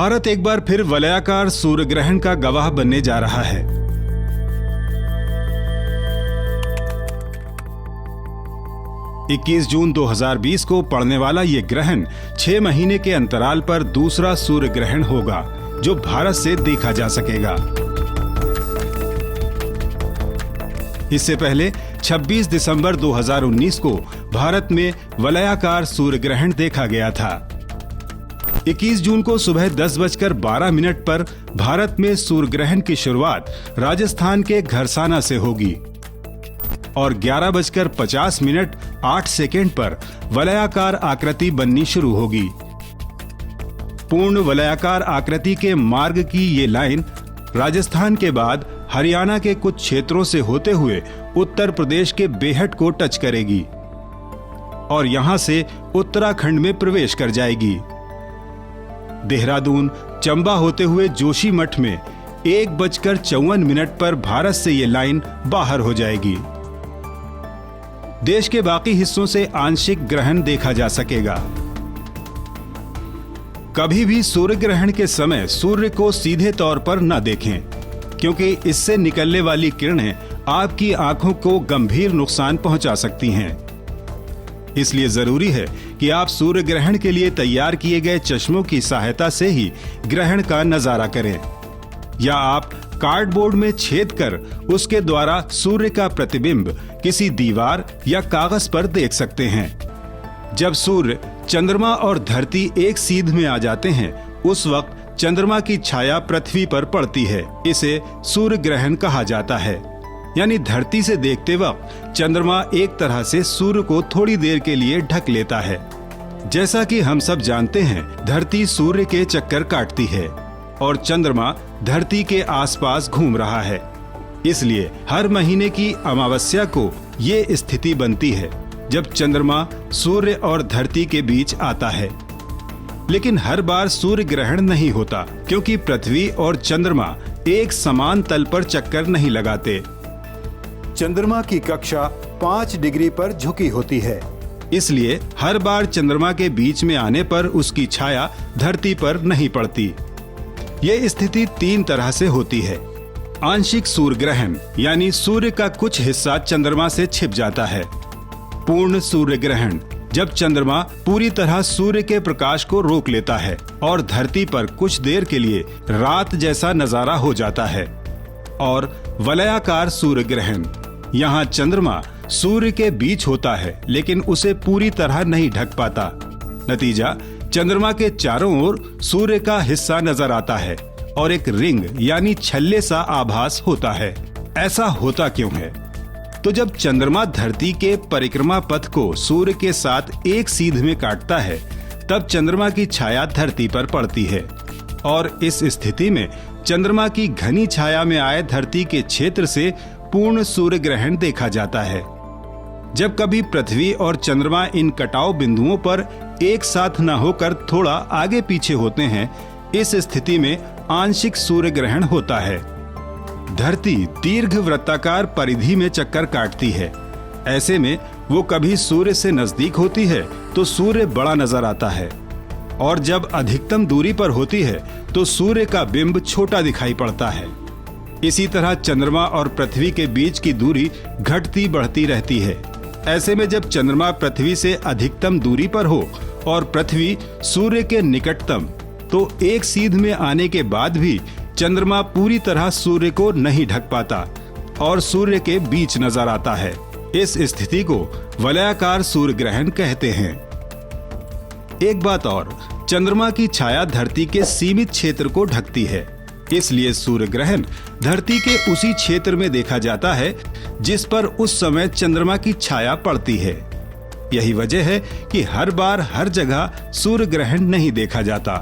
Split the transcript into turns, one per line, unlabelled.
भारत एक बार फिर वलयाकार सूर्य ग्रहण का गवाह बनने जा रहा है। जून 2020 को पड़ने वाला ये ग्रहण 6 महीने के अंतराल पर दूसरा सूर्य ग्रहण होगा जो भारत से देखा जा सकेगा। इससे पहले 26 दिसंबर 2019 को भारत में वलयाकार सूर्य ग्रहण देखा गया था। 21 जून को सुबह 10:12 पर भारत में सूर्य ग्रहण की शुरुआत राजस्थान के घरसाना से होगी और 11:50 पर वलयाकार आकृति बननी शुरू होगी। पूर्ण वलयाकार आकृति के मार्ग की ये लाइन राजस्थान के बाद हरियाणा के कुछ क्षेत्रों से होते हुए उत्तर प्रदेश के बेहट को टच करेगी और यहां से उत्तराखंड में प्रवेश कर जाएगी। देहरादून, चंबा होते हुए जोशीमठ में 1:54 पर भारत से ये लाइन बाहर हो जाएगी। देश के बाकी हिस्सों से आंशिक ग्रहण देखा जा सकेगा। कभी भी सूर्य ग्रहण के समय सूर्य को सीधे तौर पर न देखें, क्योंकि इससे निकलने वाली किरणें आपकी आंखों को गंभीर नुकसान पहुंचा सकती हैं। इसलिए जरूरी है कि आप सूर्य ग्रहण के लिए तैयार किए गए चश्मों की सहायता से ही ग्रहण का नजारा करें, या आप कार्डबोर्ड में छेद कर उसके द्वारा सूर्य का प्रतिबिंब किसी दीवार या कागज पर देख सकते हैं। जब सूर्य, चंद्रमा और धरती एक सीध में आ जाते हैं, उस वक्त चंद्रमा की छाया पृथ्वी पर पड़ती है। इसे सूर्य ग्रहण कहा जाता है। यानी धरती से देखते वक्त चंद्रमा एक तरह से सूर्य को थोड़ी देर के लिए ढक लेता है। जैसा कि हम सब जानते हैं, धरती सूर्य के चक्कर काटती है और चंद्रमा धरती के आसपास घूम रहा है। इसलिए हर महीने की अमावस्या को ये स्थिति बनती है जब चंद्रमा सूर्य और धरती के बीच आता है। लेकिन हर बार सूर्य ग्रहण नहीं होता, क्योंकि पृथ्वी और चंद्रमा एक समान तल पर चक्कर नहीं लगाते। चंद्रमा की कक्षा 5 डिग्री पर झुकी होती है, इसलिए हर बार चंद्रमा के बीच में आने पर उसकी छाया धरती पर नहीं पड़ती। ये स्थिति 3 तरह से होती है। आंशिक सूर्य ग्रहण, यानी सूर्य का कुछ हिस्सा चंद्रमा से छिप जाता है। पूर्ण सूर्य ग्रहण, जब चंद्रमा पूरी तरह सूर्य के प्रकाश को रोक लेता है और धरती पर कुछ देर के लिए रात जैसा नजारा हो जाता है। और वलयाकार सूर्य ग्रहण, यहाँ चंद्रमा सूर्य के बीच होता है लेकिन उसे पूरी तरह नहीं ढक पाता। नतीजा, चंद्रमा के चारों ओर सूर्य का हिस्सा नजर आता है और एक रिंग यानी छल्ले सा आभास होता है। ऐसा होता क्यों है? तो जब चंद्रमा धरती के परिक्रमा पथ को सूर्य के साथ एक सीध में काटता है, तब चंद्रमा की छाया धरती पर पड़ती है और इस स्थिति में चंद्रमा की घनी छाया में आए धरती के क्षेत्र से पूर्ण सूर्य ग्रहण देखा जाता है। जब कभी पृथ्वी और चंद्रमा इन कटाव बिंदुओं पर एक साथ न होकर थोड़ा आगे पीछे होते हैं, इस स्थिति में आंशिक सूर्य ग्रहण होता है। धरती दीर्घ वृत्ताकार परिधि में चक्कर काटती है। ऐसे में वो कभी सूर्य से नजदीक होती है तो सूर्य बड़ा नजर आता है, और जब अधिकतम दूरी पर होती है तो सूर्य का बिंब छोटा दिखाई पड़ता है। इसी तरह चंद्रमा और पृथ्वी के बीच की दूरी घटती बढ़ती रहती है। ऐसे में जब चंद्रमा पृथ्वी से अधिकतम दूरी पर हो और पृथ्वी सूर्य के निकटतम, तो एक सीध में आने के बाद भी चंद्रमा पूरी तरह सूर्य को नहीं ढक पाता और सूर्य के बीच नजर आता है। इस स्थिति को वलयाकार सूर्य ग्रहण कहते हैं। एक बात और, चंद्रमा की छाया धरती के सीमित क्षेत्र को ढकती है, इसलिए सूर्य ग्रहण धरती के उसी क्षेत्र में देखा जाता है जिस पर उस समय चंद्रमा की छाया पड़ती है। यही वजह है कि हर बार हर जगह सूर्य ग्रहण नहीं देखा जाता।